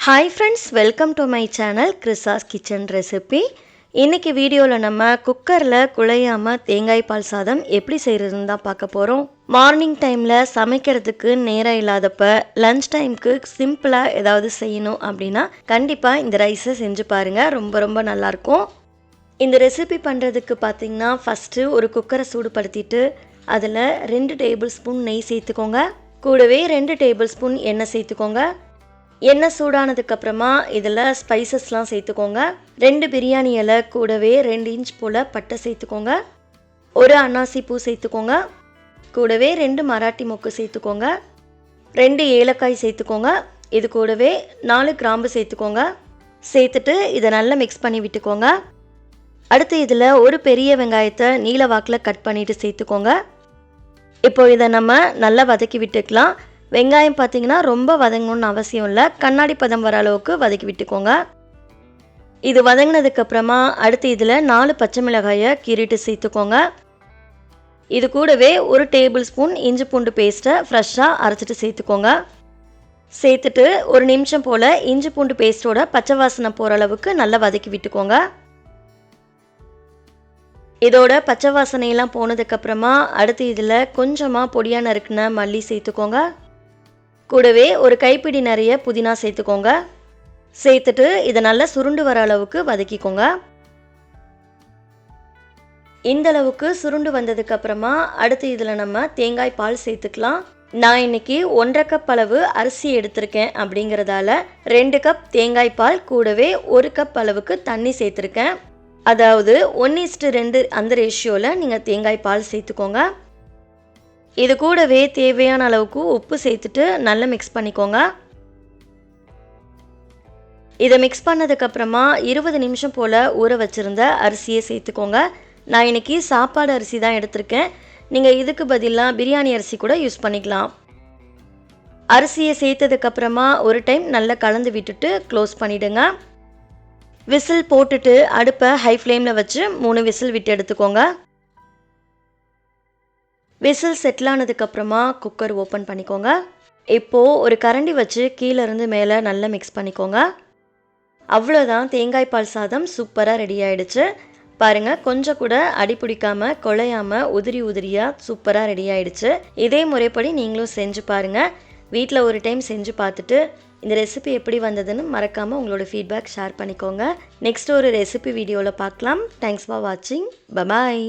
Hi friends, welcome to my channel கிறிஸாஸ் kitchen recipe. இன்றைக்கி வீடியோவில் நம்ம குக்கரில் குழையாமல் தேங்காய் பால் சாதம் எப்படி செய்கிறதுன்னு தான் பார்க்க போகிறோம். மார்னிங் டைமில் சமைக்கிறதுக்கு நேரம் இல்லாதப்ப லன்ச் டைமுக்கு சிம்பிளாக ஏதாவது செய்யணும் அப்படின்னா கண்டிப்பாக இந்த ரைஸை செஞ்சு பாருங்கள். ரொம்ப ரொம்ப நல்லாயிருக்கும். இந்த ரெசிபி பண்ணுறதுக்கு பார்த்திங்கன்னா ஃபஸ்ட்டு ஒரு குக்கரை சூடுபடுத்திட்டு அதில் 2 டேபிள் ஸ்பூன் நெய் சேர்த்துக்கோங்க. கூடவே 2 டேபிள் ஸ்பூன் எண்ணெய் சேர்த்துக்கோங்க. எண்ணெய் சூடானதுக்கப்புறமா இதில் ஸ்பைசஸ்லாம் சேர்த்துக்கோங்க. 2 பிரியாணி இலை, கூடவே 2 இன்ச் போல் பட்டை சேர்த்துக்கோங்க. 1 அன்னாசி பூ சேர்த்துக்கோங்க. கூடவே 2 மராட்டி மொக்கு சேர்த்துக்கோங்க. 2 ஏலக்காய் சேர்த்துக்கோங்க. இது கூடவே 4 கிராம்பு சேர்த்துக்கோங்க. சேர்த்துட்டு இதை நல்லா மிக்ஸ் பண்ணி விட்டுக்கோங்க. அடுத்து இதில் ஒரு பெரிய வெங்காயத்தை நீல வாக்கில் கட் பண்ணிவிட்டு சேர்த்துக்கோங்க. இப்போ இதை நம்ம நல்லா வதக்கி விட்டுக்கலாம். வெங்காயம் பார்த்திங்கன்னா ரொம்ப வதங்கணும்னு அவசியம் இல்லை, கண்ணாடி பதம் வர அளவுக்கு வதக்கி விட்டுக்கோங்க. இது வதங்கினதுக்கப்புறமா அடுத்து இதில் 4 பச்சை மிளகாயை கீறிட்டு சேர்த்துக்கோங்க. இது கூடவே 1 டேபிள் ஸ்பூன் இஞ்சி பூண்டு பேஸ்ட்டை ஃப்ரெஷ்ஷாக அரைச்சிட்டு சேர்த்துக்கோங்க. சேர்த்துட்டு 1 நிமிஷம் போல் இஞ்சி பூண்டு பேஸ்ட்டோட பச்சை வாசனை போகிற அளவுக்கு நல்லா வதக்கி விட்டுக்கோங்க. இதோட பச்சை வாசனையெல்லாம் போனதுக்கப்புறமா அடுத்து இதில் கொஞ்சமாக பொடியாக நறுக்குன மல்லி சேர்த்துக்கோங்க. கூடவே ஒரு கைப்பிடி நிறைய புதினா சேர்த்துக்கோங்க. சேர்த்துட்டு இதை நல்லா சுருண்டு வர அளவுக்கு வதக்கிக்கோங்க. இந்த அளவுக்கு சுருண்டு வந்ததுக்கப்புறமா அடுத்து இதில் நம்ம தேங்காய் பால் சேர்த்துக்கலாம். நான் இன்னைக்கு 1.5 கப் அளவு அரிசி எடுத்திருக்கேன். அப்படிங்கிறதால 2 கப் தேங்காய் பால் கூடவே 1 கப் அளவுக்கு தண்ணி சேர்த்துருக்கேன். அதாவது 1:2 அந்த ரேஷியோவில் நீங்கள் தேங்காய் பால் சேர்த்துக்கோங்க. இது கூடவே தேவையான அளவுக்கு உப்பு சேர்த்துட்டு நல்லா மிக்ஸ் பண்ணிக்கோங்க. இதை மிக்ஸ் பண்ணதுக்கப்புறமா 20 நிமிஷம் போல் ஊற வச்சுருந்த அரிசியை சேர்த்துக்கோங்க. நான் இன்றைக்கி சாப்பாடு அரிசி தான் எடுத்திருக்கேன். நீங்கள் இதுக்கு பதிலாக பிரியாணி அரிசி கூட யூஸ் பண்ணிக்கலாம். அரிசியை சேர்த்ததுக்கப்புறமா ஒரு டைம் நல்லா கலந்து விட்டுட்டு க்ளோஸ் பண்ணிவிடுங்க. விசில் போட்டுட்டு அடுப்பை ஹை ஃப்ளேமில் வச்சு 3 விசில் விட்டு எடுத்துக்கோங்க. விசில் செட்டில் ஆனதுக்கப்புறமா குக்கர் ஓப்பன் பண்ணிக்கோங்க. இப்போது ஒரு கரண்டி வச்சு கீழேருந்து மேலே நல்லா மிக்ஸ் பண்ணிக்கோங்க. அவ்வளோதான், தேங்காய் பால் சாதம் சூப்பராக ரெடி ஆகிடுச்சு. பாருங்கள், கொஞ்சம் கூட அடி பிடிக்காமல் குழையாமல் உதிரி உதிரியாக சூப்பராக ரெடி ஆகிடுச்சு. இதே முறைப்படி நீங்களும் செஞ்சு பாருங்கள். வீட்டில் ஒரு டைம் செஞ்சு பார்த்துட்டு இந்த ரெசிபி எப்படி வந்ததுன்னு மறக்காமல் உங்களோட ஃபீட்பேக் ஷேர் பண்ணிக்கோங்க. நெக்ஸ்ட் ஒரு ரெசிபி வீடியோவில் பார்க்கலாம். தேங்க்ஸ் ஃபார் வாட்சிங். பபாய்.